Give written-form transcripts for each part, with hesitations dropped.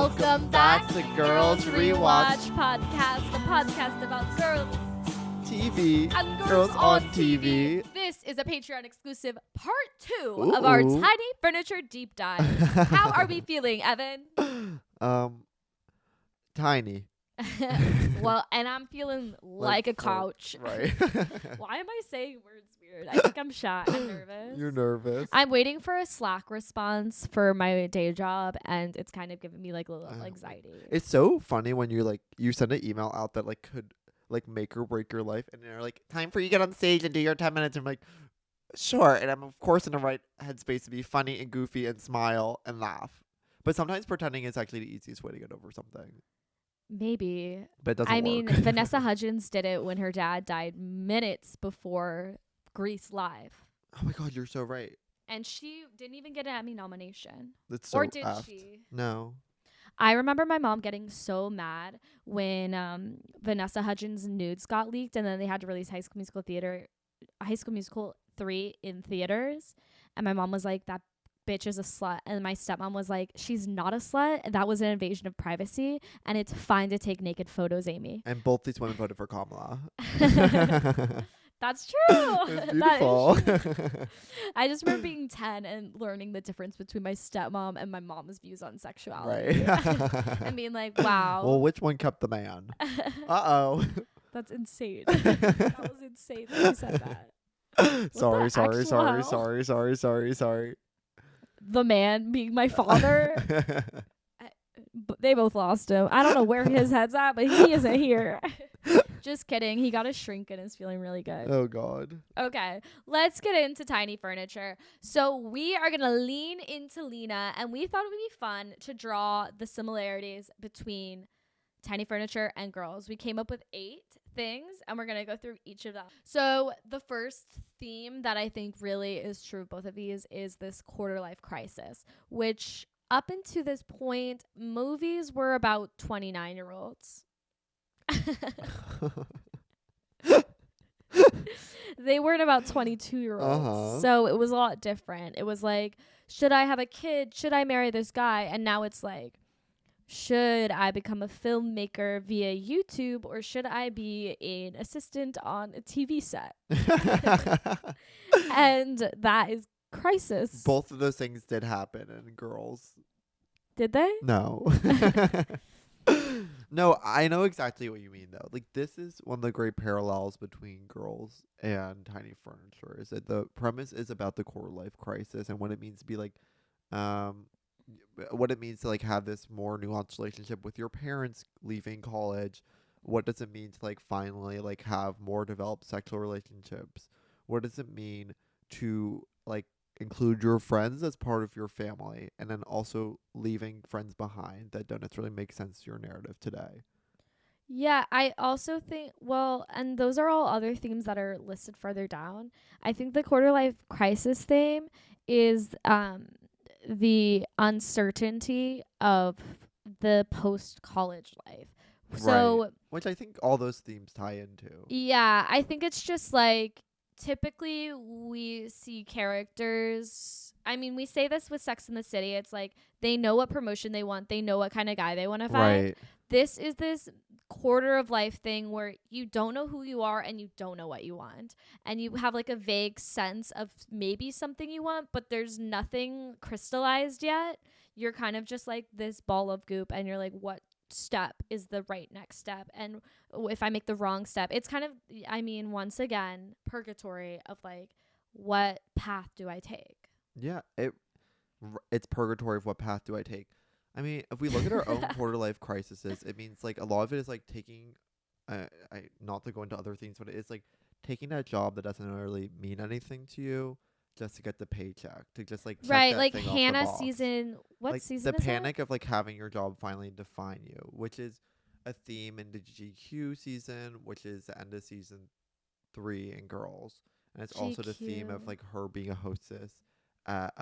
Welcome back to Girls Rewatch podcast, the podcast about girls TV. and Girls on TV. This is a Patreon exclusive part 2 of our Ooh. tiny furniture deep dive. How are we feeling, Evan? Tiny. Well, and I'm feeling like a couch. Right. Why am I saying words weird? I think I'm shy. I'm nervous. You're nervous. I'm waiting for a Slack response for my day job, and it's kind of giving me like a little anxiety. It's so funny when you send an email out that like could like make or break your life, and they're like, time for you to get on stage and do your 10 minutes. I'm like, sure. And I'm of course in the right headspace to be funny and goofy and smile and laugh. But sometimes pretending is actually the easiest way to get over something. Maybe. But it doesn't I work. mean, Vanessa Hudgens did it when her dad died minutes before Grease Live. Oh my God, you're so right. And she didn't even get an Emmy nomination. That's so or did effed. she? No. I remember my mom getting so mad when Vanessa Hudgens' nudes got leaked, and then they had to release High School Musical 3 in theaters. And my mom was like, that bitch is a slut. And my stepmom was like, she's not a slut. That was an invasion of privacy, and it's fine to take naked photos, Amy. And both these women voted for Kamala. That's true. It's beautiful. That is true. I just remember being 10 and learning the difference between my stepmom and my mom's views on sexuality. Right. And being like, wow. Well, which one kept the man? Uh-oh. That's insane. That was insane that you said that. Sorry. The man being my father. They both lost him. I don't know where his head's at, but he isn't here. Just kidding. He got a shrink and is feeling really good. Oh, God. Okay, let's get into tiny furniture. So we are going to lean into Lena, and we thought it would be fun to draw the similarities between tiny furniture and girls. We came up with 8 things, and we're going to go through each of them. So the first theme that I think really is true of both of these is this quarter life crisis, which up until this point, movies were about 29-year-olds. They weren't about 22-year-olds. So it was a lot different. It was like, should I have a kid? Should I marry this guy? And now it's like, should I become a filmmaker via YouTube, or should I be an assistant on a TV set? And that is crisis. Both of those things did happen in girls. Did they? No. No, I know exactly what you mean, though. Like, this is one of the great parallels between girls and tiny furniture, is that the premise is about the quarter life crisis and what it means to be like, what it means to like have this more nuanced relationship with your parents leaving college. What does it mean to like finally like have more developed sexual relationships? What does it mean to like include your friends as part of your family, and then also leaving friends behind that don't necessarily make sense to your narrative today? Yeah, I also think, well, and those are all other themes that are listed further down. I think the quarter life crisis theme is the uncertainty of the post-college life. So, right. Which I think all those themes tie into. Yeah, I think it's just like, typically we see characters, I mean, we say this with Sex and the City, it's like they know what promotion they want, they know what kind of guy they want to find. Right. This is this quarter of life thing where you don't know who you are and you don't know what you want, and you have like a vague sense of maybe something you want, but there's nothing crystallized yet. You're kind of just like this ball of goop, and you're like, what step is the right next step? And if I make the wrong step, it's kind of, I mean, once again, purgatory of like, what path do I take? Yeah, it's purgatory of what path do I take. I mean, if we look at our own quarter life crises, it means like a lot of it is like taking, not to go into other things, but it is like taking that job that doesn't really mean anything to you just to get the paycheck, to just like check right, that like thing off the Hannah box. season. What like season? The is panic of like having your job finally define you, which is a theme in the GQ season, which is the end of season 3 in Girls, and it's also the theme of like her being a hostess at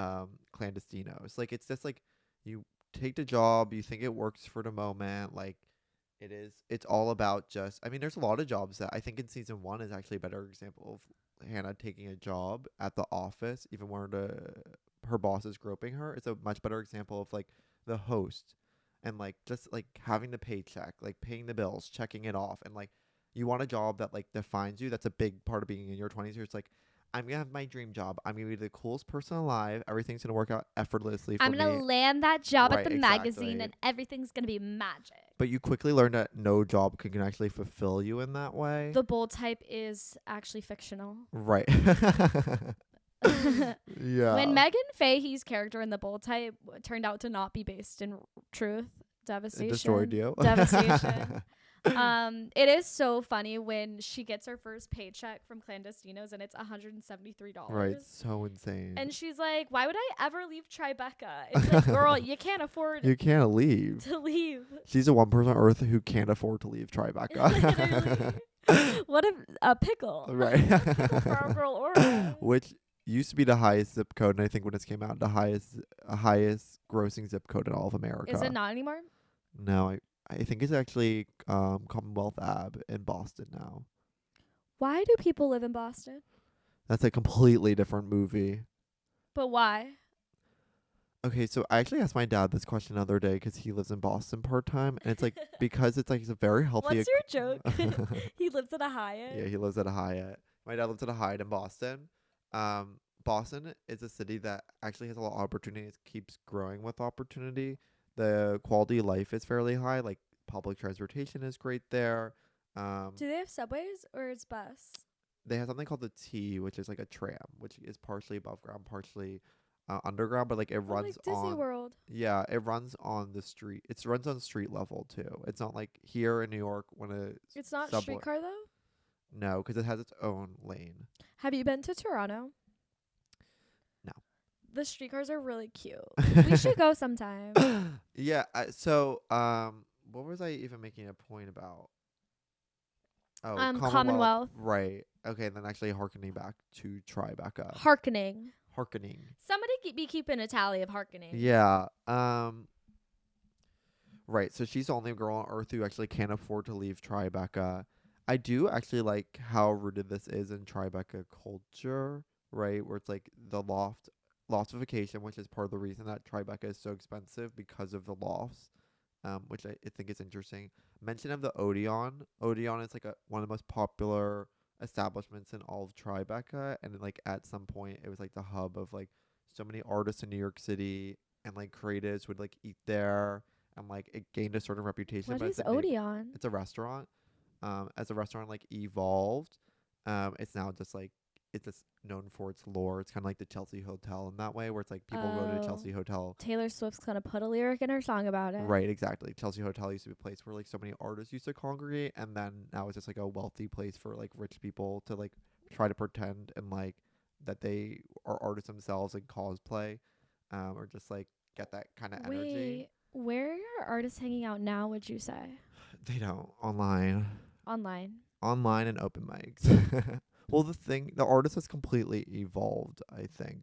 Clandestinos. Like, it's just like you take the job, you think it works for the moment, like it's all about just, I mean, there's a lot of jobs that I think in season 1 is actually a better example of Hannah taking a job at the office, even where her boss is groping her. It's a much better example of like the host and like just like having the paycheck, like paying the bills, checking it off, and like you want a job that like defines you. That's a big part of being in your 20s. It's like I'm gonna have my dream job. I'm gonna be the coolest person alive. Everything's gonna work out effortlessly for I'm gonna me. land that job at Right, the magazine exactly. and everything's gonna be magic. But you quickly learn that no job can actually fulfill you in that way. The bold type is actually fictional. Right. When Yeah. Megan Fahey's character in The Bold Type turned out to not be based in truth, It destroyed devastation. you. Devastation. It is so funny when she gets her first paycheck from Clandestinos and it's $173. Right. So insane. And she's like, why would I ever leave Tribeca? It's like, girl, you can't afford You can't leave. to leave. She's the one person on earth who can't afford to leave Tribeca. Literally. What a pickle. Right. Pickle for our girl Aura. Which used to be the highest zip code, and I think when this came out, the highest grossing zip code in all of America. Is it not anymore? No, I think it's actually Commonwealth Ave in Boston now. Why do people live in Boston? That's a completely different movie. But why? Okay, so I actually asked my dad this question the other day because he lives in Boston part time, and it's like because it's like it's a very healthy. What's your joke? He lives at a Hyatt. Yeah, he lives at a Hyatt. My dad lives at a Hyatt in Boston. Boston is a city that actually has a lot of opportunity. It keeps growing with opportunity. The quality of life is fairly high. Like public transportation is great there. Do they have subways or it's bus? They have something called the T, which is like a tram, which is partially above ground, partially underground, but like it runs like Disney on. World. Yeah, it runs on the street. It runs on street level too. It's not like here in New York when It's not subway. streetcar though? No, because it has its own lane. Have you been to Toronto? No. The streetcars are really cute. We should go sometime. Yeah. What was I even making a point about? Oh, Commonwealth. Right. Okay. Then actually harkening back to Tribeca. Harkening. Harkening. Be keeping a tally of harkening. Yeah. Right. So she's the only girl on Earth who actually can't afford to leave Tribeca. I do actually like how rooted this is in Tribeca culture, right? Where it's like the loftification, which is part of the reason that Tribeca is so expensive because of the lofts, which I think is interesting. Mention of the Odeon. Odeon is like one of the most popular establishments in all of Tribeca, and then, like at some point it was like the hub of like so many artists in New York City, and like creatives would like eat there, and like it gained a certain reputation. What but is it's a new- Odeon? It's a restaurant. As a restaurant like evolved, it's now just like it's just known for its lore. It's kind of like the Chelsea Hotel in that way, where it's like people go to the Chelsea Hotel. Taylor Swift's gonna put a lyric in her song about it. Right, exactly. Chelsea Hotel used to be a place where like so many artists used to congregate, and then now it's just like a wealthy place for like rich people to like try to pretend and like that they are artists themselves and cosplay, or just like get that kind of energy. Wait, where are artists hanging out now? Would you say They don't online online? and open mics. Well, the artist has completely evolved, I think.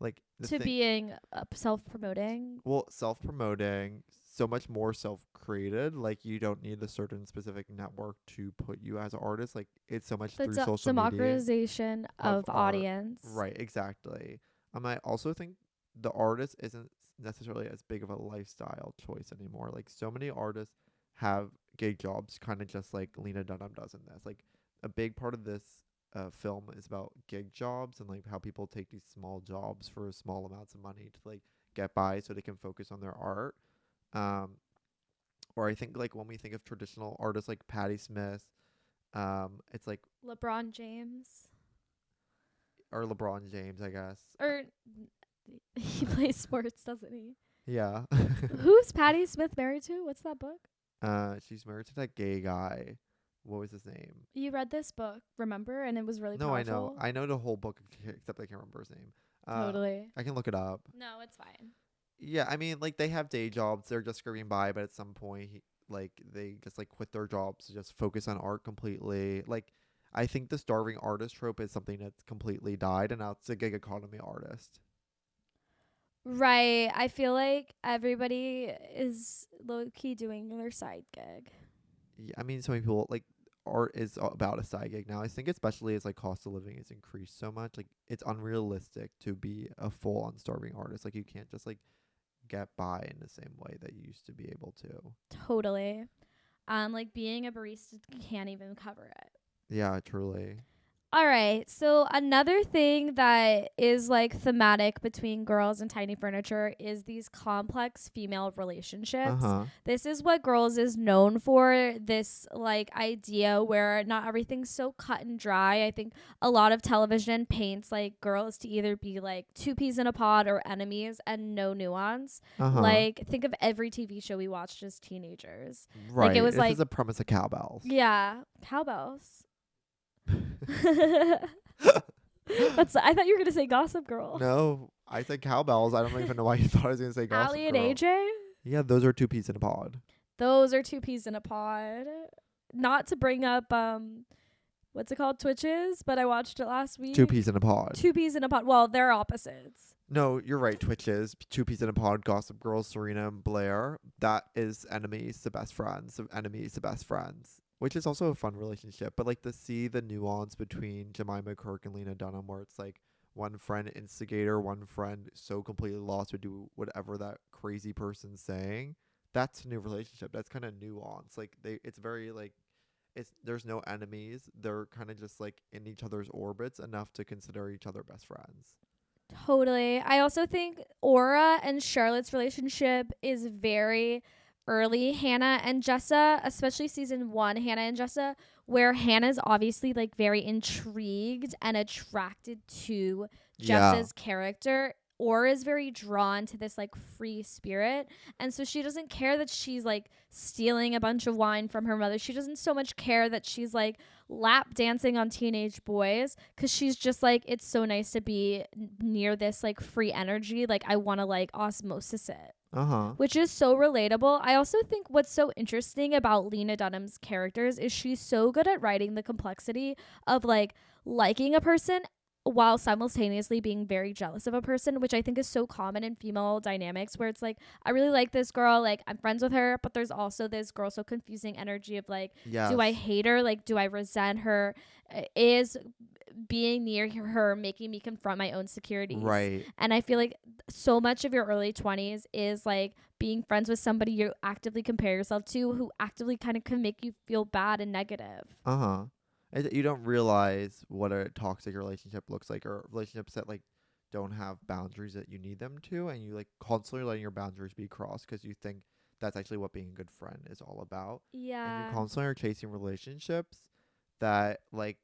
Like To being self-promoting. well, self-promoting, so much more self-created. Like you don't need a certain specific network to put you as an artist. Like it's so much The through social media. democratization of art. audience. Right, exactly. I also think the artist isn't necessarily as big of a lifestyle choice anymore. Like so many artists have gig jobs, kind of just like Lena Dunham does in this. Like a big part of this film is about gig jobs and like how people take these small jobs for small amounts of money to like get by so they can focus on their art. Or I think like when we think of traditional artists like Patti Smith, it's like LeBron James. or LeBron James, I guess. Or he plays sports, doesn't he? Yeah. Who's Patti Smith married to? What's that book? She's married to that gay guy. What was his name? You read this book, remember? And it was really No, powerful. I know the whole book except I can't remember his name. Totally. I can look it up. No, it's fine. Yeah, I mean, like they have day jobs. They're just scraping by, but at some point, they just like quit their jobs to just focus on art completely. Like, I think the starving artist trope is something that's completely died, and now it's a gig economy artist. Right. I feel like everybody is low-key doing their side gig. Yeah, I mean, so many people like art is about a side gig now. I think especially as like cost of living has increased so much, like it's unrealistic to be a full-on starving artist. Like you can't just like get by in the same way that you used to be able to. Totally. Like being a barista can't even cover it. Yeah, truly. All right. So another thing that is like thematic between girls and tiny furniture is these complex female relationships. Uh-huh. This is what girls is known for, this like idea where not everything's so cut and dry. I think a lot of television paints like girls to either be like two peas in a pod or enemies and no nuance. Uh-huh. Like think of every TV show we watched as teenagers. Like it Right. was This is like a premise of cowbells. yeah, cowbells. That's. I thought you were gonna say Gossip Girl. No, I said cowbells. I don't even know why you thought I was gonna say Gossip Allie and Girl. AJ. Yeah, those are two peas in a pod. Those are two peas in a pod. Not to bring up what's it called, Twitches, but I watched it last week. Two peas in a pod. Two peas in a pod. Well, they're opposites. No, you're right. Twitches, two peas in a pod. Gossip Girl, Serena and Blair. That is enemies to best friends. Enemies to best friends. Which is also a fun relationship. But like to see the nuance between Jemima Kirk and Lena Dunham, where it's like one friend instigator, one friend so completely lost to do whatever that crazy person's saying. That's a new relationship. That's kind of nuance. Like it's very like there's no enemies. They're kind of just like in each other's orbits enough to consider each other best friends. Totally. I also think Aura and Charlotte's relationship is very early Hannah and Jessa, especially season 1, Hannah and Jessa, where Hannah's obviously like very intrigued and attracted to Jessa's character. Aura is very drawn to this like free spirit, and so she doesn't care that she's like stealing a bunch of wine from her mother. She doesn't so much care that she's like lap dancing on teenage boys, because she's just like, it's so nice to be near this like free energy. Like I want to like osmosis it. Uh-huh. Which is so relatable. I also think what's so interesting about Lena Dunham's characters is she's so good at writing the complexity of like liking a person while simultaneously being very jealous of a person, which I think is so common in female dynamics, where it's like, I really like this girl, like I'm friends with her, but there's also this girl so confusing energy of like, do I hate her? Like, do I resent her? Is being near her making me confront my own securities? Right. And I feel like so much of your early 20s is like being friends with somebody you actively compare yourself to, who actively kind of can make you feel bad and negative. Uh-huh. You don't realize what a toxic relationship looks like, or relationships that like don't have boundaries that you need them to, and you like constantly letting your boundaries be crossed because you think that's actually what being a good friend is all about. Yeah. And you constantly are chasing relationships that like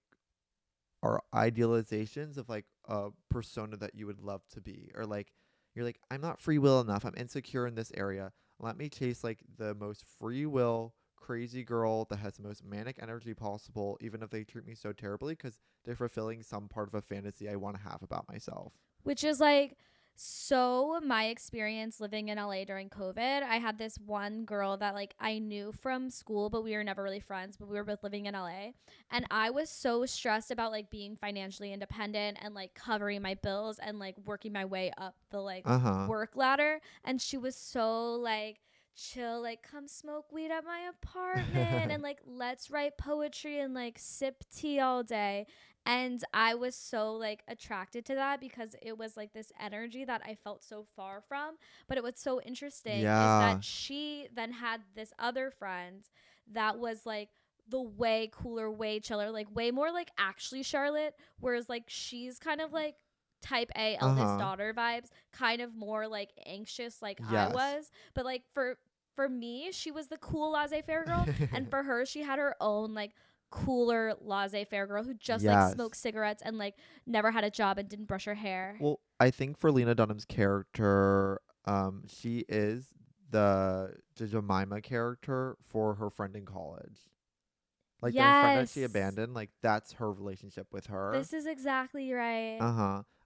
are idealizations of like a persona that you would love to be, or like you're like, I'm not free will enough, I'm insecure in this area, let me chase like the most free will crazy girl that has the most manic energy possible, even if they treat me so terribly, because they're fulfilling some part of a fantasy I want to have about myself. Which is like so my experience living in LA during COVID. I had this one girl that like I knew from school, but we were never really friends, but we were both living in LA. And I was so stressed about like being financially independent and like covering my bills and like working my way up the like work ladder. And she was so like chill, like come smoke weed at my apartment and like let's write poetry and like sip tea all day. And I was so like attracted to that because it was like this energy that I felt so far from. But it was so interesting is that she then had this other friend that was like the way cooler, way chiller, like way more like actually Charlotte, whereas like she's kind of like type A eldest daughter vibes, kind of more like anxious like I was. But like for me, she was the cool laissez-faire girl, and for her, she had her own like cooler laissez-faire girl who just like smoked cigarettes and like never had a job and didn't brush her hair. Well, I think for Lena Dunham's character, she is the Jemima character for her friend in college. Like the friend that she abandoned, like that's her relationship with her. This is exactly right.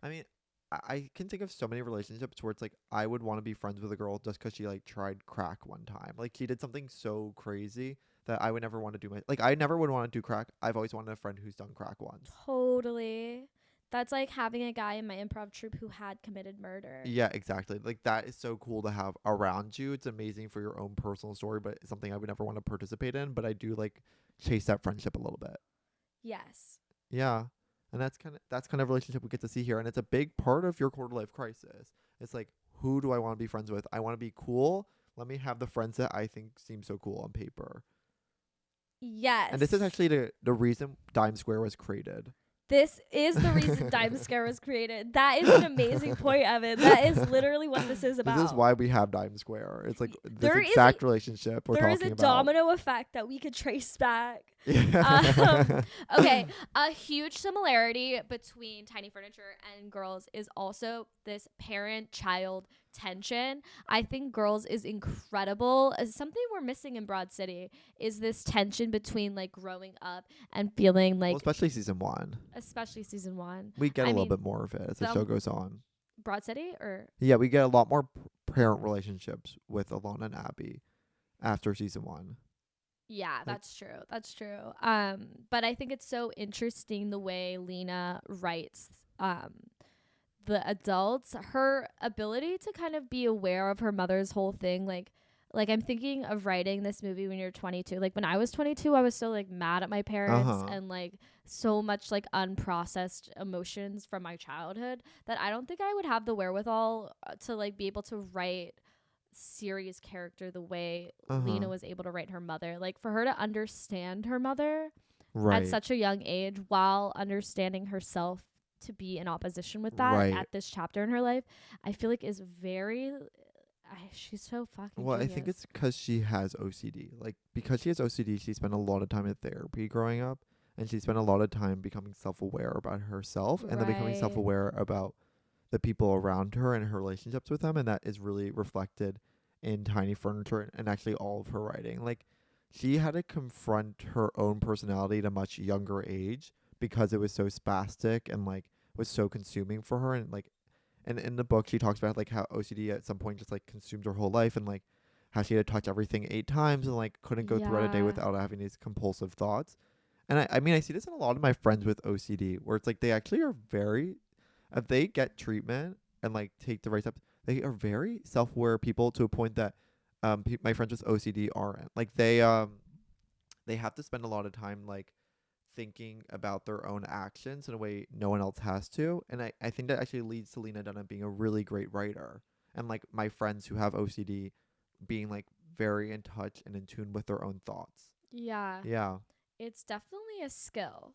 I mean, I can think of so many relationships where it's like I would want to be friends with a girl just because she like tried crack one time. Like she did something so crazy that I would never want to do like I never would want to do crack. I've always wanted a friend who's done crack once. Totally. That's like having a guy in my improv troupe who had committed murder. Yeah, exactly. Like that is so cool to have around you. It's amazing for your own personal story, but it's something I would never want to participate in. But I do like chase that friendship a little bit. Yes. Yeah. And that's kind of relationship we get to see here, and it's a big part of your quarter life crisis. It's like, who do I want to be friends with? I want to be cool. Let me have the friends that I think seem so cool on paper. Yes. And this is actually the reason Dime Square was created. This is the reason Dime Scare was created. That is an amazing point, Evan. That is literally what this is about. This is why we have Dime Square. It's like this There is exact relationship we're there talking is a about. domino effect that we could trace back. Yeah. Okay, a huge similarity between Tiny Furniture and Girls is also this parent-child tension. I think Girls is incredible. Something we're missing in Broad City is this tension between like growing up and feeling like, Well, especially season 1. especially season 1. We get I a little mean, bit more of it as the show goes on. Broad City or Yeah, we get a lot more parent relationships with Alana and Abby after season 1. yeah, that's true. That's true. But I think it's so interesting the way Lena writes the adults, her ability to kind of be aware of her mother's whole thing. Like I'm thinking of writing this movie when you're 22. Like when I was 22, I was so like mad at my parents and like so much like unprocessed emotions from my childhood that I don't think I would have the wherewithal to like be able to write serious character the way Lena was able to write her mother. Like for her to understand her mother at such a young age while understanding herself to be in opposition with that at this chapter in her life, I feel like is very she's so fucking Well, genius. I think it's because she has OCD. Like, because she has OCD, she spent a lot of time in therapy growing up, and she spent a lot of time becoming self-aware about herself, and then becoming self-aware about the people around her and her relationships with them, and that is really reflected in Tiny Furniture and actually all of her writing. Like, she had to confront her own personality at a much younger age because it was so spastic and, like, was so consuming for her, and, like, and in the book, she talks about like how OCD at some point just like consumed her whole life, and like how she had to touch everything 8 times and like couldn't go throughout a day without having these compulsive thoughts. And I mean, I see this in a lot of my friends with OCD, where it's like they actually are very, if they get treatment and like take the right steps, they are very self-aware people to a point that my friends with OCD aren't. Like they have to spend a lot of time like thinking about their own actions in a way no one else has to. And I think that actually leads to Lena Dunham being a really great writer. And like my friends who have OCD being like very in touch and in tune with their own thoughts. Yeah. Yeah. It's definitely a skill.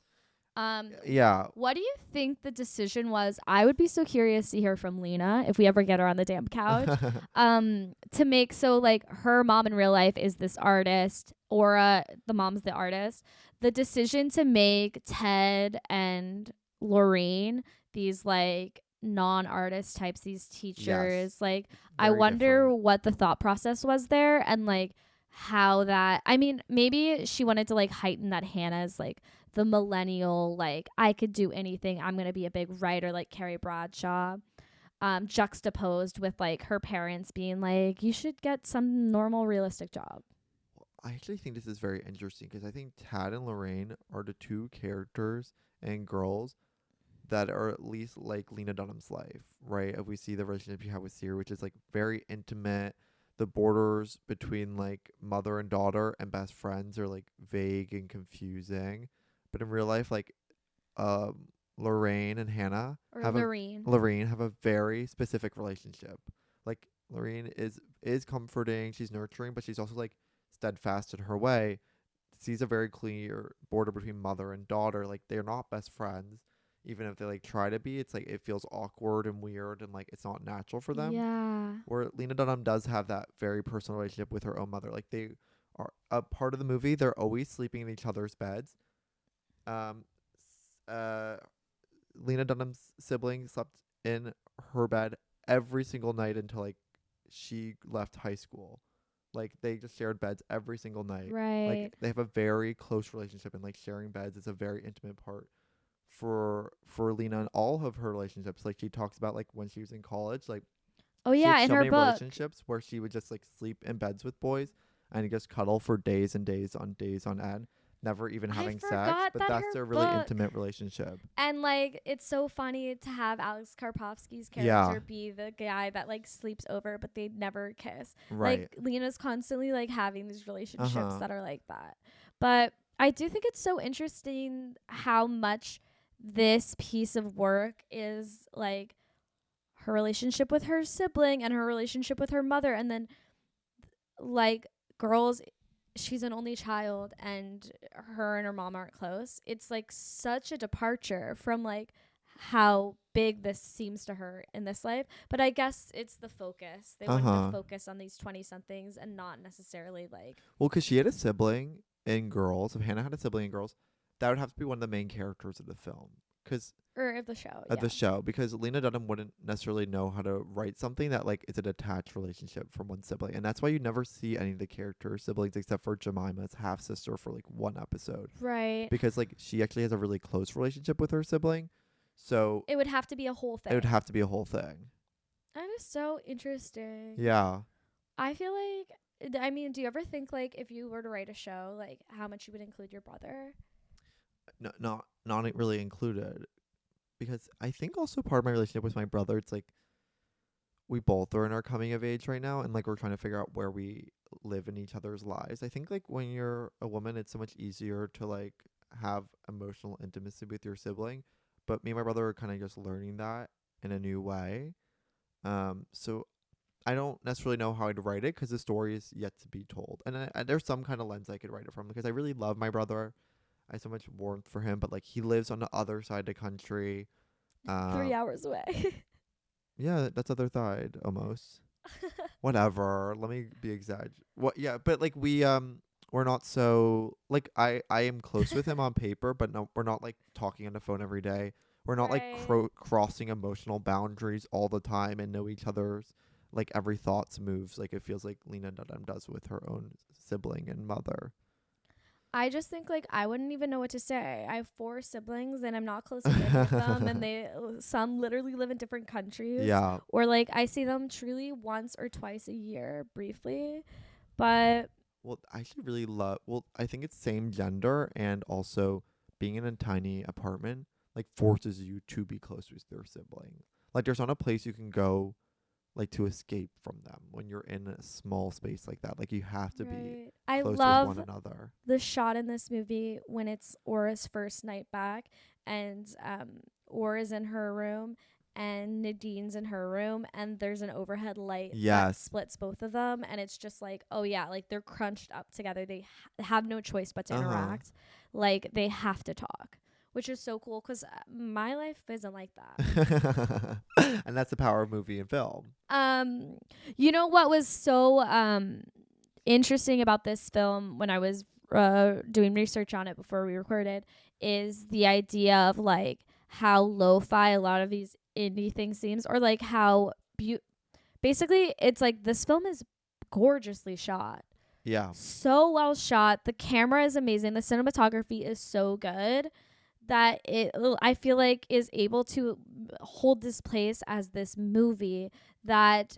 Yeah. What do you think the decision was? I would be so curious to hear from Lena if we ever get her on the damn couch. To make so like her mom in real life is this artist, Aura, the mom's the artist. The decision to make Ted and Lorraine these like non-artist types, these teachers, like I wonder what the thought process was there and like how that, I mean, maybe she wanted to like heighten that Hannah's like the millennial, like I could do anything, I'm gonna be a big writer like Carrie Bradshaw, juxtaposed with like her parents being like, you should get some normal realistic job. I actually think this is very interesting because I think Tad and Lorraine are the 2 characters and girls that are at least like Lena Dunham's life, right? If we see the relationship you have with Siri, which is like very intimate, the borders between like mother and daughter and best friends are like vague and confusing. But in real life, like Lorraine and Hannah Lorraine have a very specific relationship. Like Lorraine is comforting, she's nurturing, but she's also like steadfast in her way. Sees a very clear border between mother and daughter. Like they're not best friends. Even if they like try to be, it's like it feels awkward and weird and like it's not natural for them. Yeah. Where Lena Dunham does have that very personal relationship with her own mother. Like they are a part of the movie. They're always sleeping in each other's beds. Lena Dunham's sibling slept in her bed every single night until like she left high school. Like they just shared beds every single night. Right. Like they have a very close relationship, and like sharing beds is a very intimate part for Lena and all of her relationships. Like she talks about like when she was in college, like she had in so her many book relationships where she would just like sleep in beds with boys and just cuddle for days and days on end, never even having sex. But that's their really intimate relationship. And like it's so funny to have Alex Karpovsky's character be the guy that like sleeps over but they never kiss. Right. Like Lena's constantly like having these relationships that are like that. But I do think it's so interesting how much this piece of work is like her relationship with her sibling and her relationship with her mother, and then like girls, she's an only child and her and her mom aren't close. It's like such a departure from like how big this seems to her in this life. But I guess it's the focus. They wanted to focus on these 20 somethings and not necessarily like. Well, because she had a sibling in Girls. If Hannah had a sibling in Girls, that would have to be one of the main characters of the film. Or of the show. Of the show, because Lena Dunham wouldn't necessarily know how to write something that like is a detached relationship from one sibling, and that's why you never see any of the character siblings except for Jemima's half sister for like one episode, Right? because like she actually has a really close relationship with her sibling, so it would have to be a whole thing. it would have to be a whole thing. That is so interesting. Yeah. I feel like, I mean, do you ever think like if you were to write a show, like how much you would include your brother? No, not really included. Because I think also part of my relationship with my brother, it's like we both are in our coming of age right now, and like we're trying to figure out where we live in each other's lives. I think like when you're a woman, it's so much easier to like have emotional intimacy with your sibling. But me and my brother are kind of just learning that in a new way. So I don't necessarily know how I'd write it because the story is yet to be told. And there's some kind of lens I could write it from, because I really love my brother. I have so much warmth for him, but like he lives on the other side of the country. 3 hours away. Yeah, that's other side almost. Whatever. Let me be What? Yeah, but like we're not so like I am close with him on paper, but no, we're not like talking on the phone every day. We're not like crossing emotional boundaries all the time and know each other's like every thoughts moves like it feels like Lena Dunham does with her own sibling and mother. I just think like I wouldn't even know what to say. I have 4 siblings and I'm not close with any of them, and some literally live in different countries. Yeah. Or like I see them truly once or twice a year briefly. But well, I actually really love I think it's same gender, and also being in a tiny apartment like forces you to be close with your sibling. Like there's not a place you can go like to escape from them when you're in a small space like that. Like you have to be I close love with one another. The shot in this movie when it's Aura's first night back, and Aura's in her room and Nadine's in her room, and there's an overhead light that splits both of them, and it's just like, oh yeah, like they're crunched up together. They have no choice but to interact. Like they have to talk, which is so cool because my life isn't like that. And that's the power of movie and film. You know what was so interesting about this film when I was doing research on it before we recorded is the idea of like how lo-fi a lot of these indie things seems, or like how basically it's like this film is gorgeously shot. Yeah. So well shot. The camera is amazing. The cinematography is so good that it, I feel like, is able to hold this place as this movie that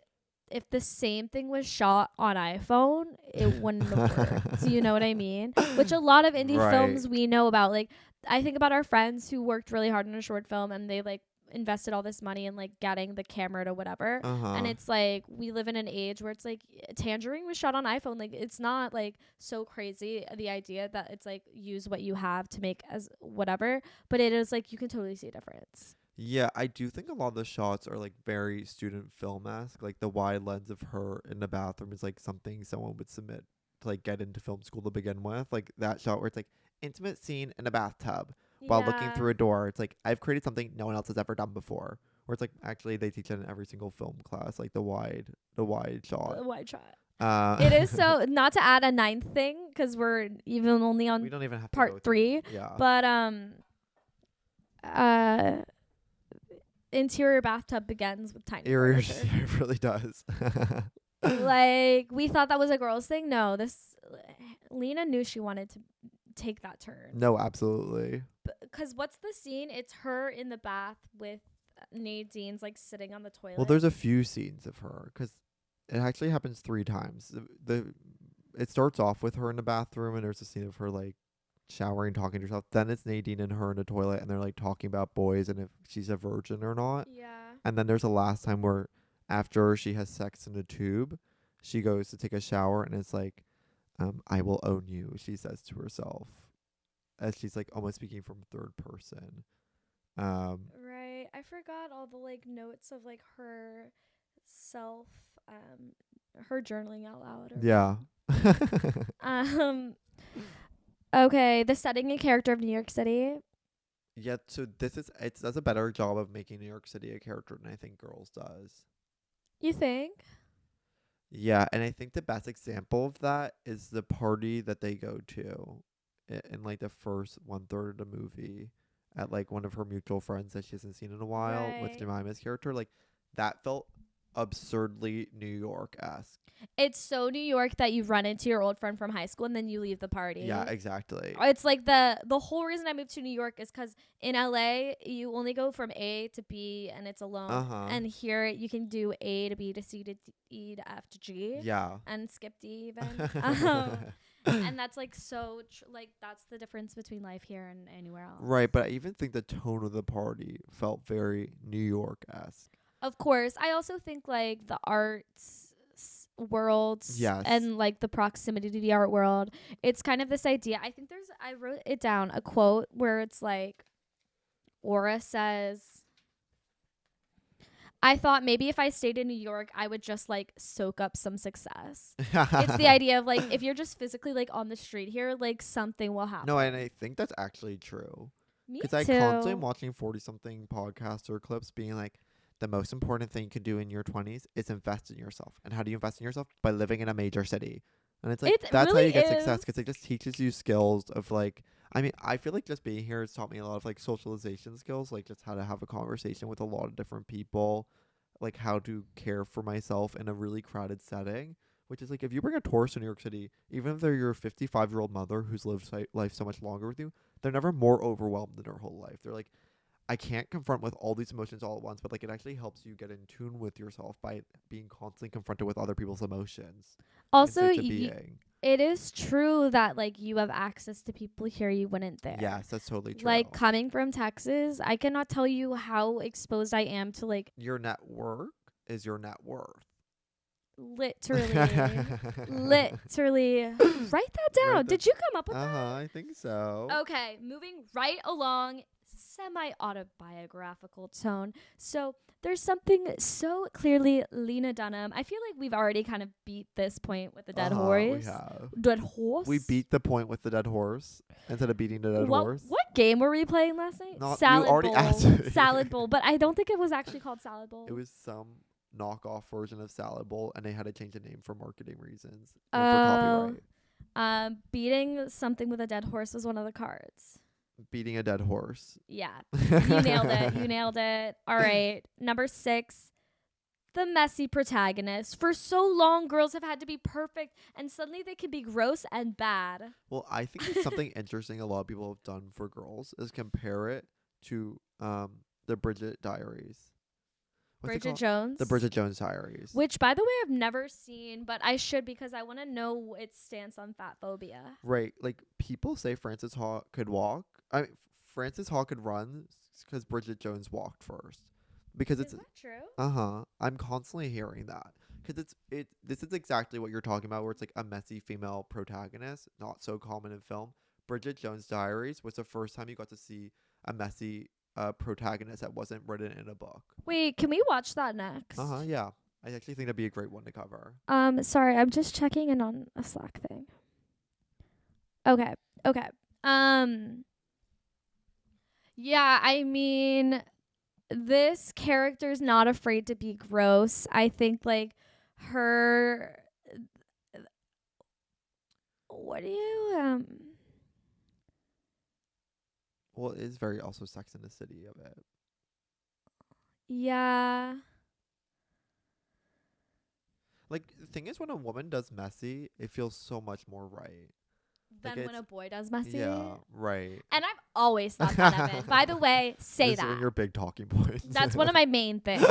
if the same thing was shot on iPhone, it wouldn't have worked. Do you know what I mean? Which a lot of indie films we know about. Like, I think about our friends who worked really hard on a short film and they like invested all this money in like getting the camera to whatever. And it's like we live in an age where it's like Tangerine was shot on iPhone. Like it's not like so crazy, the idea that it's like use what you have to make as whatever, but it is like you can totally see a difference. Yeah, I do think a lot of the shots are like very student film-esque. Like the wide lens of her in the bathroom is like something someone would submit to like get into film school to begin with. Like that shot where it's like intimate scene in a bathtub while looking through a door. It's like I've created something no one else has ever done before. Where it's like actually they teach it in every single film class, like the wide shot. The wide shot. It is so, not to add a 9th thing because we're even only on we don't even have part 3. Yeah. But interior bathtub begins with tiny furniture. It really does. Like we thought that was a girl's thing. No, Lena knew she wanted to take that turn. No, absolutely. Because what's the scene? It's her in the bath with Nadine's like sitting on the toilet. Well, there's a few scenes of her because it actually happens 3 times. It starts off with her in the bathroom and there's a scene of her like showering, talking to herself. Then it's Nadine and her in the toilet and they're like talking about boys and if she's a virgin or not. Yeah. And then there's a last time where after she has sex in a tube, she goes to take a shower and it's like, I will own you, she says to herself. As she's like almost speaking from third person. Right. I forgot all the like notes of like her self, her journaling out loud. Yeah. Um. Okay, the setting and character of New York City. Yeah, so it does a better job of making New York City a character than I think Girls does. You think? Yeah, and I think the best example of that is the party that they go to in like the first 1/3 of the movie at like one of her mutual friends that she hasn't seen in a while with Right. Jemima's character. Like that felt absurdly New York-esque. It's so New York that you run into your old friend from high school and then you leave the party. Yeah, exactly. It's like the whole reason I moved to New York is because in LA you only go from A to B and it's alone. Uh-huh. And here you can do A to B to C to E to F to G. Yeah. And skip D even. And that's like so like that's the difference between life here and anywhere else. Right, but I even think the tone of the party felt very New York-esque. Of course, I also think like the arts worlds Yes. and like the proximity to the art world, it's kind of this idea. I wrote it down, a quote where it's like Aura says, I thought maybe if I stayed in New York I would just like soak up some success. It's the idea of like if you're just physically like on the street here, like something will happen. No, and I think that's actually true. Me Because too. I constantly am watching 40-something podcasts or clips being like, the most important thing you can do in your 20s is invest in yourself. And how do you invest in yourself? By living in a major city. And it's like, that's really how you get is. success. Because it just teaches you skills of like, I mean, I feel like just being here has taught me a lot of like socialization skills, like just how to have a conversation with a lot of different people, like how to care for myself in a really crowded setting. Which is like, if you bring a tourist to New York City, even if they're your 55-year-old mother who's lived life so much longer with you, they're never more overwhelmed in their whole life. They're like, I can't confront with all these emotions all at once, but like it actually helps you get in tune with yourself by being constantly confronted with other people's emotions. Also, Being. it is true that like you have access to people here you wouldn't there. Yes, that's totally true. Like coming from Texas, I cannot tell you how exposed I am to like your network is your net worth. Literally. Literally. Write that down. Did you come up with that? I think so. Okay, moving right along, semi-autobiographical tone. So there's something so clearly Lena Dunham. I feel like we've already kind of beat this point with the dead horse. We have. Dead horse? We beat the point with the dead horse instead of beating the dead horse. What game were we playing last night? Salad Bowl. Salad Bowl. But I don't think it was actually called Salad Bowl. It was some knockoff version of Salad Bowl, and they had to change the name for marketing reasons and for copyright. Beating something with a dead horse was one of the cards. Beating a dead horse. Yeah. You nailed it. You nailed it. All right. Number 6. The messy protagonist. For so long, girls have had to be perfect, and suddenly they can be gross and bad. Well, I think it's something interesting a lot of people have done for girls is compare it to the Bridget Diaries. Bridget Jones? The Bridget Jones Diaries. Which, by the way, I've never seen, but I should because I want to know its stance on fat phobia. Right. Like, people say Frances Ha could walk. I mean, Frances Ha could run because Bridget Jones walked first. Because Is that true? I'm constantly hearing that. Because this is exactly what you're talking about, where it's like a messy female protagonist, not so common in film. Bridget Jones Diaries was the first time you got to see a messy protagonist that wasn't written in a book. Wait, can we watch that next? Yeah. I actually think that'd be a great one to cover. Sorry, I'm just checking in on a Slack thing. Okay. Yeah, I mean, this character's not afraid to be gross. I think like her what do you Well, it is very also Sex in the City of it. Yeah. Like, the thing is, when a woman does messy, it feels so much more right. Than like when a boy does messy. Yeah, right. And I've always thought that of it. By the way, say These are that. your big talking points. That's one of my main things.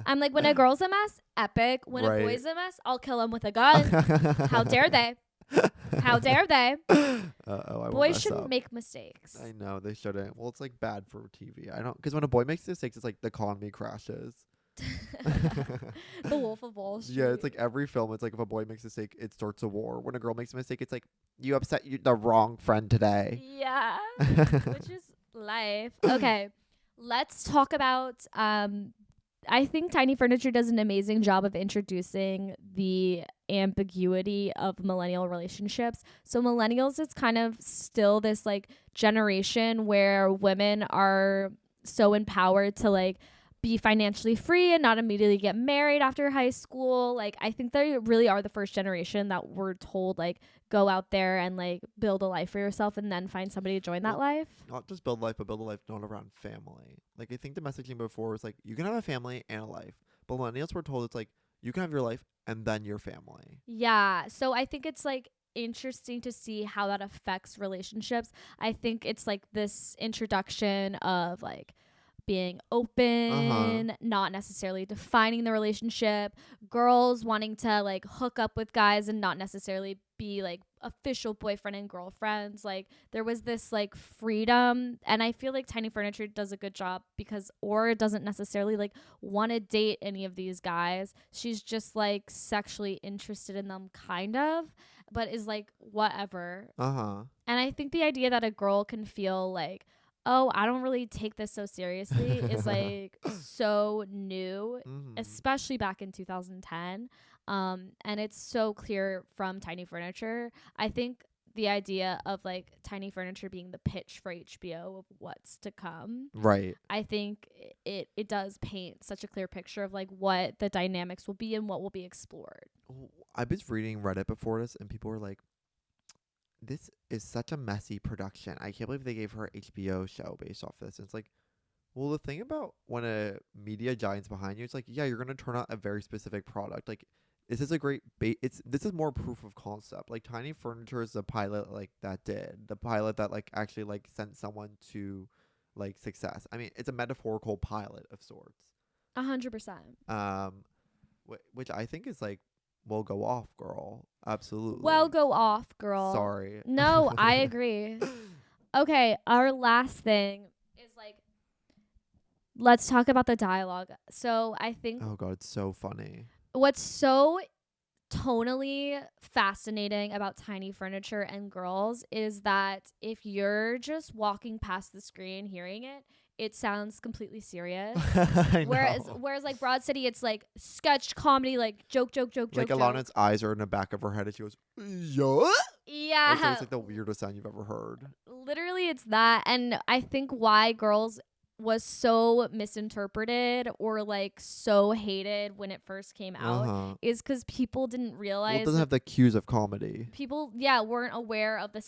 I'm like, when a girl's a mess, epic. When Right. a boy's a mess, I'll kill him with a gun. How dare they? How dare they? Boys shouldn't make mistakes. I know, they shouldn't. Well, it's like bad for TV. I don't, because when a boy makes mistakes, it's like the economy crashes. The Wolf of Wall Street. Yeah, it's like every film. It's like if a boy makes a mistake, it starts a war. When a girl makes a mistake, it's like you upset the wrong friend today. Yeah, which is life. Okay, Let's talk about I think Tiny Furniture does an amazing job of introducing the ambiguity of millennial relationships. So millennials is kind of still this like generation where women are so empowered to like be financially free and not immediately get married after high school. Like I think they really are the first generation that were told like go out there and like build a life for yourself and then find somebody to join that Well, life. not just build life, but build a life not around family. Like I think the messaging before was like you can have a family and a life, but millennials were told it's like you can have your life and then your family. Yeah. So I think it's like interesting to see how that affects relationships. I think it's like this introduction of like being Uh huh. open, not necessarily defining the relationship, girls wanting to like hook up with guys and not necessarily be like official boyfriend and girlfriends. Like there was this like freedom, and I feel like Tiny Furniture does a good job because Aura doesn't necessarily like want to date any of these guys. She's just like sexually interested in them kind of, but is like whatever. Uh huh. And I think the idea that a girl can feel like, oh, I don't really take this so seriously is like so new, Mhm. especially back in 2010. And it's so clear from Tiny Furniture. I think the idea of like Tiny Furniture being the pitch for HBO of what's to come, Right. I think it does paint such a clear picture of like what the dynamics will be and what will be explored. I was reading Reddit before this, and people were like, "This is such a messy production. I can't believe they gave her an HBO show based off this." And it's like, well, the thing about when a media giant's behind you, it's like, yeah, you're gonna turn out a very specific product. Like, this is a great this is more proof of concept. Like, Tiny Furniture is the pilot like that did the pilot that like actually like sent someone to like success. I mean, it's a metaphorical pilot of sorts. 100%. Um, which I think is like, will go off, girl. Well, Absolutely. go off, girl. Sorry. No, I agree. Okay, our last thing is like let's talk about the dialogue. So, I think Oh god, it's so funny. what's so tonally fascinating about Tiny Furniture and Girls is that if you're just walking past the screen hearing it, it sounds completely serious. I Whereas know. whereas like Broad City it's like sketch comedy, like joke, joke, joke, Like joke, joke. Alana's eyes are in the back of her head and she goes, "Yeah." It's Yeah. like the weirdest sound you've ever heard. Literally it's that, and I think why Girls was so misinterpreted or like so hated when it first came out Uh-huh. is because people didn't Well, it realize doesn't have the cues of comedy. people weren't aware of the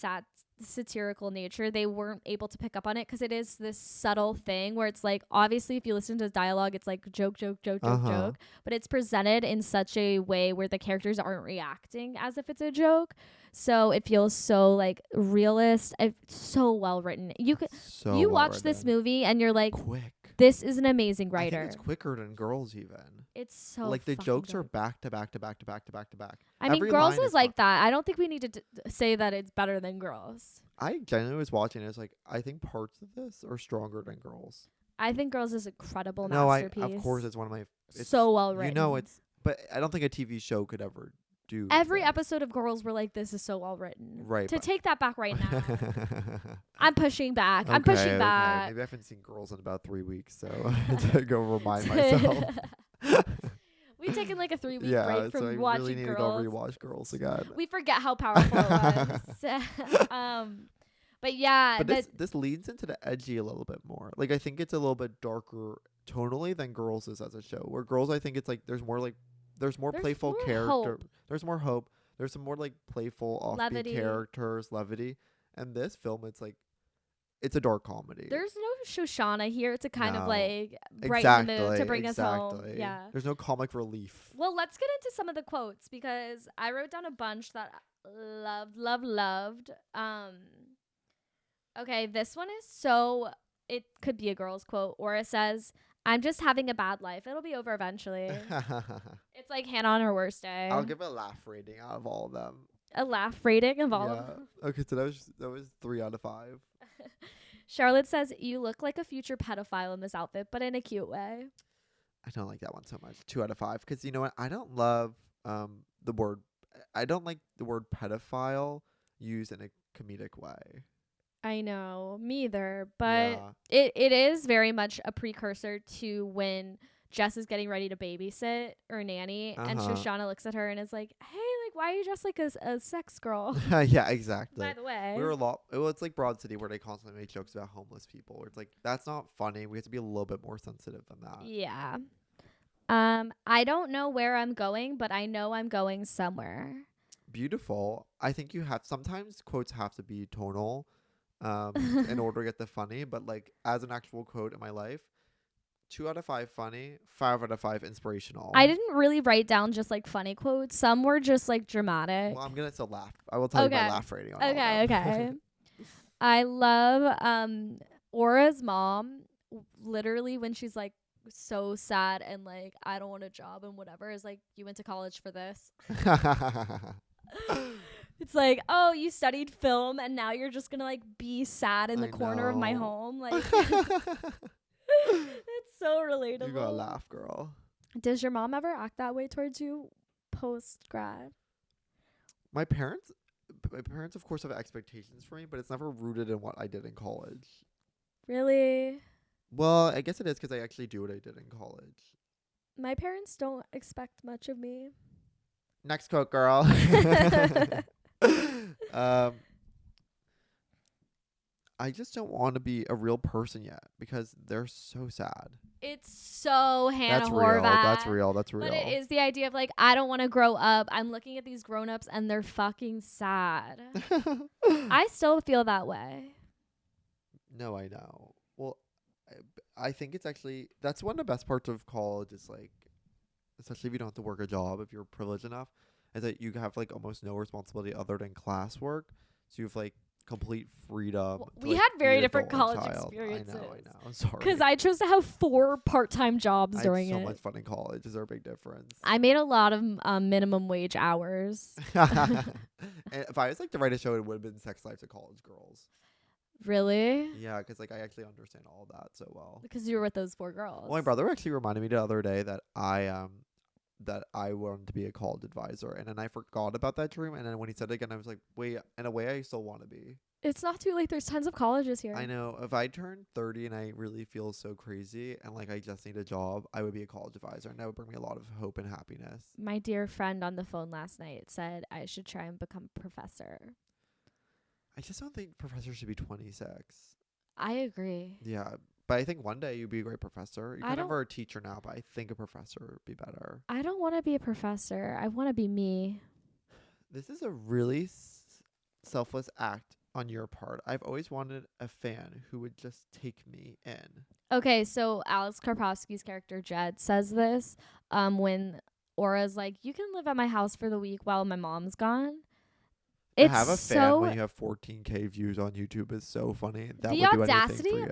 satirical nature. They weren't able to pick up on it because it is this subtle thing where it's like obviously if you listen to dialogue it's like joke, joke, joke, joke, Uh-huh. joke, but it's presented in such a way where the characters aren't reacting as if it's a joke, so it feels so like realist. It's so well written. So You well watch this written. movie and you're like, Quick. this is an amazing I think writer. it's quicker than Girls even. It's so Like the fucking jokes are good. back to back to back to back to back to back. I mean, Every Girls line was is fun. like that. I don't think we need to say that it's better than Girls. I genuinely was watching it. It's like I think parts of this are stronger than Girls. I think Girls is a incredible No, masterpiece. of course it's one of my it's, so well written. You know it's but I don't think a TV show could ever do Every this. episode of Girls were like, this is so well written. Right, To but- take that back right now. I'm pushing back. I'm pushing back. Maybe I haven't seen Girls in about 3 weeks, so I had to go remind myself. We've taken like a 3-week Yeah, break so from I watching really need Girls. to go rewatch Girls again. We forget how powerful it was. But yeah, But this leads into the edgy a little bit more. Like I think it's a little bit darker tonally than Girls is as a show. Where Girls, I think it's like there's more playful more character. hope. There's more hope. There's some more like playful offbeat Levity. characters, levity. And this film, it's like it's a dark comedy. There's no Shoshana here to kind of No. like brighten the mood to bring us home. Exactly. Yeah. There's no comic relief. Well, let's get into some of the quotes because I wrote down a bunch that I loved. Okay, this one is so it could be a girl's quote, or it says, "I'm just having a bad life. It'll be over eventually." It's like Hannah on her worst day. I'll give it a laugh rating out of all of them. A laugh rating of all of Yeah. them. Okay, so that was 3 out of 5. Charlotte says, "You look like a future pedophile in this outfit, but in a cute way." I don't like that one so much. 2 out of 5 because you know what? I don't love the word. I don't like the word pedophile used in a comedic way. I know, me either. But Yeah. it is very much a precursor to when Jess is getting ready to babysit or nanny, and Uh-huh. Shoshana looks at her and is like, "Hey, like, why are you dressed like a sex girl?" Yeah, By exactly. the We way, were a lot. Well, it's like Broad City where they constantly make jokes about homeless people. Where it's like that's not funny. We have to be a little bit more sensitive than that. yeah. I don't know where I'm going, but I know I'm going somewhere. Beautiful. I think you have sometimes quotes have to be tonal, in order to get the funny. But like as an actual quote in my life, 2 out of 5 funny, 5 out of 5 I inspirational. didn't really write down just like funny quotes. Some were just like Well, dramatic. I'm gonna still laugh. I will tell you my Okay. laugh rating on all of Okay, them. okay. I love Aura's mom literally when she's like so sad and like I don't want a job and whatever is like you went to college for this. It's like, "Oh, you studied film and now you're just going to like be sad in the I corner of my know. home." Like it's so You gotta relatable. laugh, girl. Does your mom ever act that way towards you post grad? My parents, my parents, of course, have expectations for me, but it's never rooted in what I did in college. Really? Well, I guess it is because I actually do what I did in college. My parents don't expect much of me. Next quote, girl. um, I just don't want to be a real person yet because they're so sad. It's so Hannah That's real. That's Horvath. real. That's But it real. is the idea of like, I don't want to grow up. I'm looking at these grown ups and they're fucking sad. I still feel that way. No, I know. Well, I think it's actually that's one of the best parts of college is like, especially if you don't have to work a job, if you're privileged enough, is that you have like almost no responsibility other than classwork. So you have like complete freedom to We like had be very an different adult and college child. experiences. I know. I'm sorry. Because I chose to have 4 part time jobs I had during so it. much fun in college. Is there a big difference? I made a lot of minimum wage hours. And if I was like to write a show, it would have been Sex Lives of College Girls. Really? Yeah, because like I actually understand all that so well. Because you were with those 4 girls. Well, my brother actually reminded me the other day that I wanted to be a college advisor, and then I forgot about that dream. And then when he said it again, I was like, wait, in a way, I still want to be. It's not too late. There's tons of colleges here. I know if I turn 30 and I really feel so crazy and like I just need a job, I would be a college advisor, and that would bring me a lot of hope and happiness. My dear friend on the phone last night said I should try and become a professor. I just don't think professors should be 26. I agree. Yeah, but I think one day you'd be a great professor. You're I kind of don't a teacher now, but I think a professor would be better. I don't want to be a professor. I want to be me. This is a really selfless act on your part. I've always wanted a fan who would just take me in. Okay, so Alex Karpovsky's character Jed says this when Aura's like, "You can live at my house for the week while my mom's gone." To It's have a fan so when you have 14K views on YouTube is so funny. That the would do audacity anything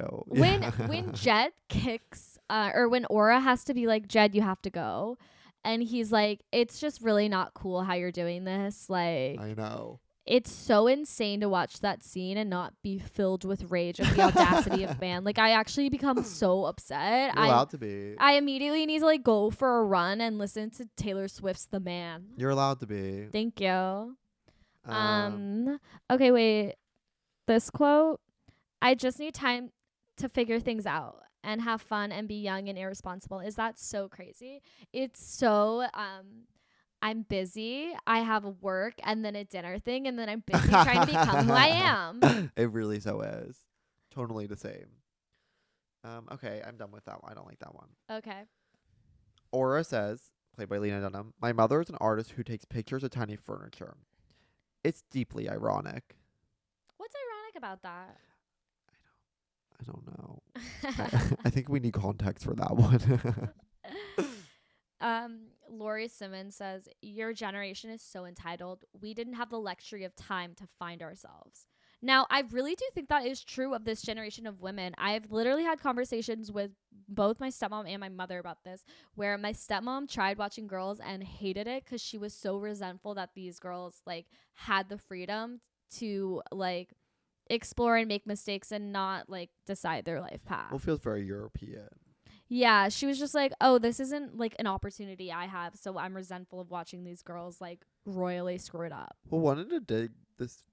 for you. when Jed kicks or when Aura has to be like, "Jed, you have to go." And he's like, "It's just really not cool how you're doing this." Like I know. it's so insane to watch that scene and not be filled with rage at the audacity of man. Like I actually become so upset. You're allowed to be. I immediately need to like go for a run and listen to Taylor Swift's The Man. You're allowed to be. Thank you. Okay, wait. This quote, I just need time to figure things out and have fun and be young and irresponsible. Is that so crazy? It's so I'm busy. I have a work and then a dinner thing and then I'm busy trying to become who I am. It really so is. Totally the same. Okay, I'm done with that one. I don't like that one. Okay. Aura says, played by Lena Dunham, my mother is an artist who takes pictures of tiny furniture. It's deeply ironic. What's ironic about that? I don't know. I think we need context for that one. Laurie Simmons says, your generation is so entitled. We didn't have the luxury of time to find ourselves. Now, I really do think that is true of this generation of women. I've literally had conversations with both my stepmom and my mother about this, where my stepmom tried watching Girls and hated it because she was so resentful that these girls like had the freedom to like explore and make mistakes and not like decide their life path. Well, it feels very European. Yeah, she was just like, oh, this isn't like an opportunity I have, so I'm resentful of watching these girls like royally screw it up. Well, wanted to dig this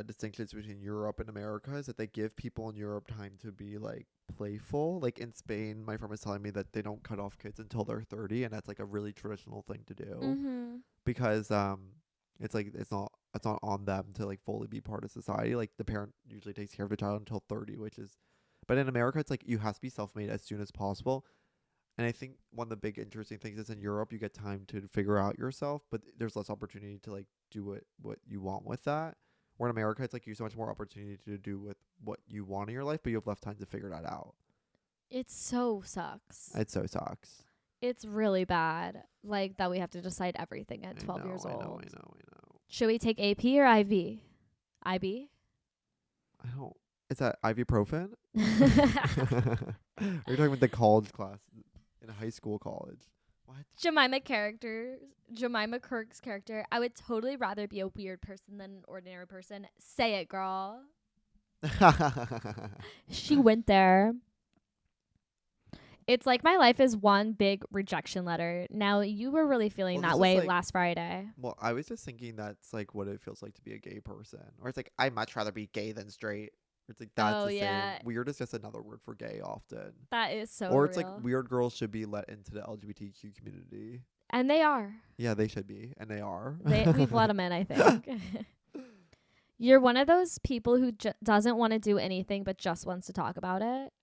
distinctions between Europe and America is that they give people in Europe time to be like playful. Like in Spain, my friend was telling me that they don't cut off kids until they're 30, and that's like a really traditional thing to do Mm-hmm. because it's like it's not on them to like fully be part of society. Like the parent usually takes care of the child until 30, which is, but in America it's like you have to be self-made as soon as possible. And I think one of the big interesting things is in Europe you get time to figure out yourself, but there's less opportunity to like do what you want with that. Where in America it's like you have so much more opportunity to do with what you want in your life, but you have less time to figure that out. It so sucks. It so sucks. It's really bad. Like that we have to decide everything at I 12 know, years I old. know, I know, I know. Should we take AP or IV? IB? I don't. Is that ibuprofen? Are you talking about the college class in high school college? What? Jemima Kirk's character. I would totally rather be a weird person than an ordinary person. Say it, girl. She went there. It's like my life is one big rejection letter. Now, you were really feeling Well, that this is way like- last Friday. Well, I was just thinking that's like what it feels like to be a gay person. Or it's like, I'd much rather be gay than straight. Or it's like, that's Oh, the yeah. same. Weird is just another word for gay often. That is so Or real. it's like weird girls should be let into the LGBTQ community. And they are. Yeah, they should be. And they are. We've let them in, I think. You're one of those people who doesn't want to do anything but just wants to talk about it.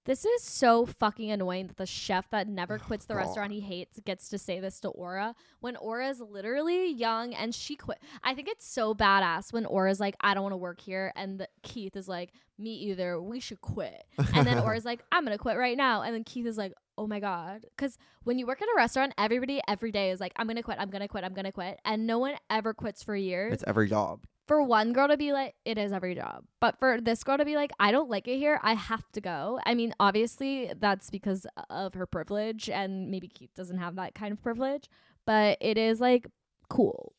This is so fucking annoying that the chef that never quits the restaurant he hates gets to say this to Aura when Aura's literally young and she quit. I think it's so badass when Aura's like, I don't want to work here. And Keith is like, me either. We should quit. And then Aura's like, I'm going to quit right now. And then Keith is like, oh my God. Because when you work at a restaurant, everybody every day is like, I'm going to quit. I'm going to quit. I'm going to quit. And no one ever quits for years. It's every job. For one girl to be like, it is every job. But for this girl to be like, I don't like it here. I have to go. I mean, obviously, that's because of her privilege. And maybe Keith doesn't have that kind of privilege. But it is like cool.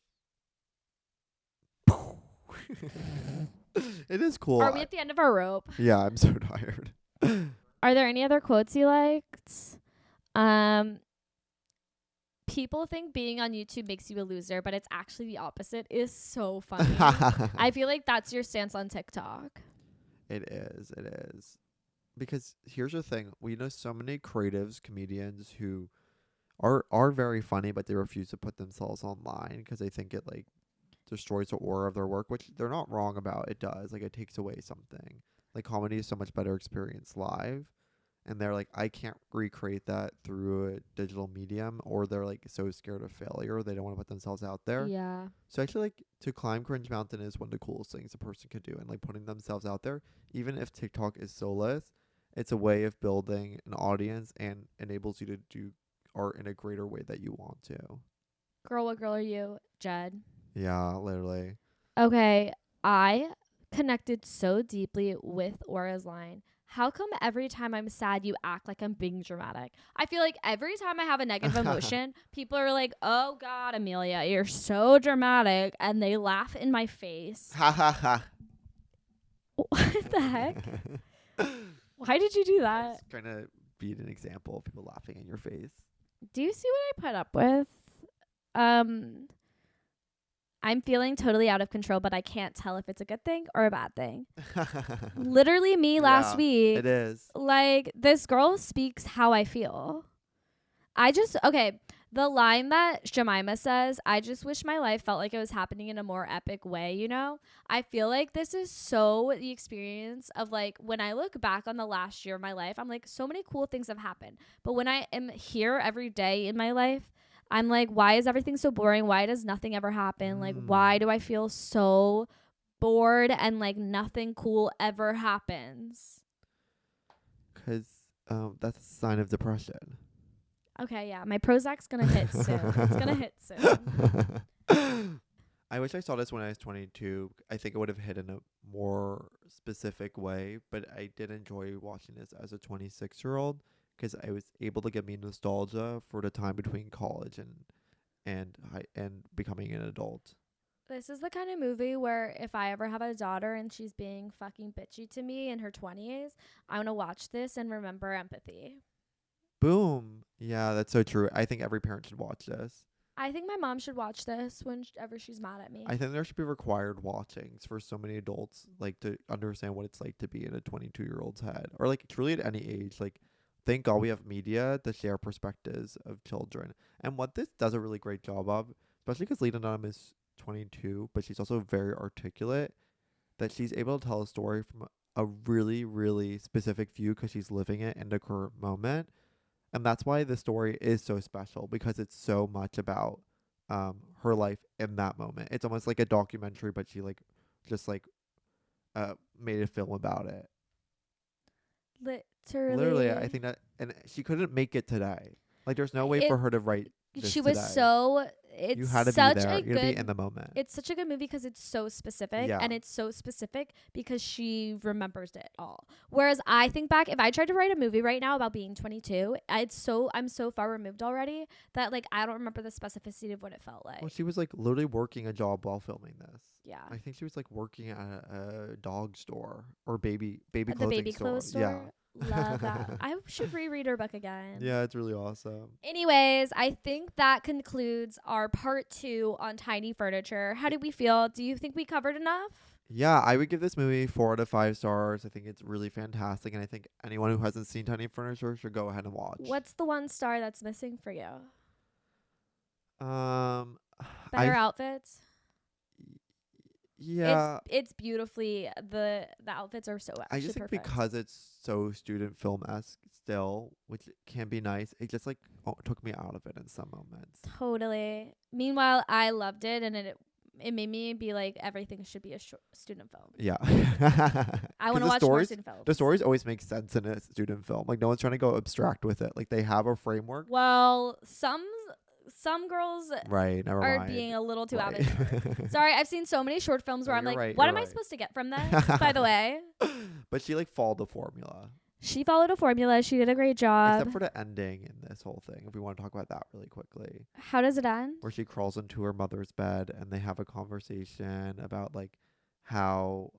It is cool. Are we at the end of our rope? Yeah, I'm so tired. Are there any other quotes you liked? People think being on YouTube makes you a loser, but it's actually the opposite. It is so funny. I feel like that's your stance on TikTok. It is. It is. Because here's the thing. We know so many creatives, comedians who are very funny, but they refuse to put themselves online because they think it like destroys the aura of their work, which they're not wrong about. It does. Like it takes away something. Like comedy is so much better experience live. And they're like, I can't recreate that through a digital medium, or they're like so scared of failure they don't want to put themselves out there. Yeah. So actually, like to climb Cringe Mountain is one of the coolest things a person can do, and like putting themselves out there, even if TikTok is soulless, it's a way of building an audience and enables you to do art in a greater way that you want to. Girl, what girl are you? Jed. Yeah, literally. Okay, I connected so deeply with Aura's line. How come every time I'm sad, you act like I'm being dramatic? I feel like every time I have a negative emotion, people are like, oh God, Amelia, you're so dramatic. And they laugh in my face. Ha ha ha. What the heck? Why did you do that? Just trying to be an example of people laughing in your face. Do you see what I put up with? I'm feeling totally out of control, but I can't tell if it's a good thing or a bad thing. Literally me last week. It is. Like, this girl speaks how I feel. The line that Jemima says, I just wish my life felt like it was happening in a more epic way, you know? I feel like this is so the experience of, like, when I look back on the last year of my life, I'm like, so many cool things have happened. But when I am here every day in my life, I'm like, why is everything so boring? Why does nothing ever happen? Like, why do I feel so bored and like nothing cool ever happens? 'Cause that's a sign of depression. Okay, yeah. My Prozac's going to hit soon. It's going to hit soon. I wish I saw this when I was 22. I think it would have hit in a more specific way, but I did enjoy watching this as a 26-year-old. Because I was able to give me nostalgia for the time between college and becoming an adult. This is the kind of movie where if I ever have a daughter and she's being fucking bitchy to me in her 20s, I want to watch this and remember empathy. Boom. Yeah, that's so true. I think every parent should watch this. I think my mom should watch this whenever she's mad at me. I think there should be required watchings for so many adults, like to understand what it's like to be in a 22-year-old's head, or like truly at any age. Like, thank God we have media to share perspectives of children. And what this does a really great job of, especially because Lena Dunham is 22, but she's also very articulate, that she's able to tell a story from a really, really specific view because she's living it in the current moment. And that's why the story is so special, because it's so much about her life in that moment. It's almost like a documentary, but she like just like made a film about it. Literally, I think that, and she couldn't make it today. Like, there's no way for her to write this she was today. so You had to be there. You had to be in the moment. It's such a good movie because it's so specific, and it's so specific because she remembers it all. Whereas I think back, if I tried to write a movie right now about being 22, I'm so far removed already that like I don't remember the specificity of what it felt like. Well, she was like literally working a job while filming this. Yeah, I think she was like working at a dog store or baby clothing the baby store. clothes store. Yeah. Love that. I should reread her book again. Yeah, it's really awesome. Anyways, I think that concludes our part 2 on tiny furniture. How did we feel? Do you think we covered enough? Yeah, I would give this movie 4 out of 5 stars. I think it's really fantastic, and I think anyone who hasn't seen Tiny Furniture should go ahead and watch. What's the 1 star that's missing for you? Better outfits? Yeah. It's beautifully, the outfits are so I just think perfect. because it's so student film-esque still, which can be nice, it just like took me out of it in some moments. Totally. Meanwhile, I loved it, and it made me be like, everything should be a student film. Yeah. I want to watch more student films. The stories always make sense in a student film. Like, no one's trying to go abstract with it. Like, they have a framework. Well, some girls are being a little too out of it. Sorry, I've seen so many short films where I'm like, what am I supposed to get from this, by the way? But she like followed the formula. She followed a formula. She did a great job. Except for the ending in this whole thing, if we want to talk about that really quickly. How does it end? Where she crawls into her mother's bed and they have a conversation about like how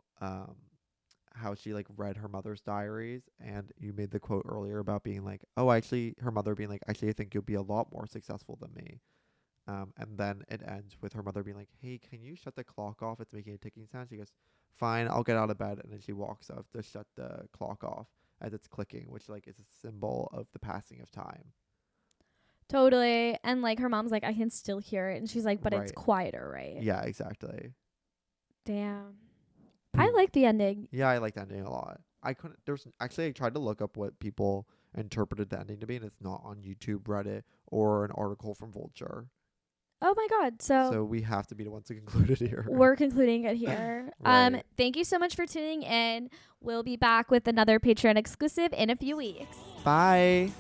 she like read her mother's diaries, and you made the quote earlier about being like, oh, actually, her mother being like, actually, I think you'll be a lot more successful than me. And then it ends with her mother being like, hey, can you shut the clock off? It's making a ticking sound. She goes, fine, I'll get out of bed. And then she walks off to shut the clock off as it's clicking, which like is a symbol of the passing of time. Totally. And like her mom's like, I can still hear it. And she's like, but it's quieter, right? Yeah, exactly. Damn. I like the ending. Yeah, I like the ending a lot. I tried to look up what people interpreted the ending to be, and it's not on YouTube, Reddit, or an article from Vulture. Oh my God. So we have to be the ones to conclude it here. We're concluding it here. Right. Thank you so much for tuning in. We'll be back with another Patreon exclusive in a few weeks. Bye.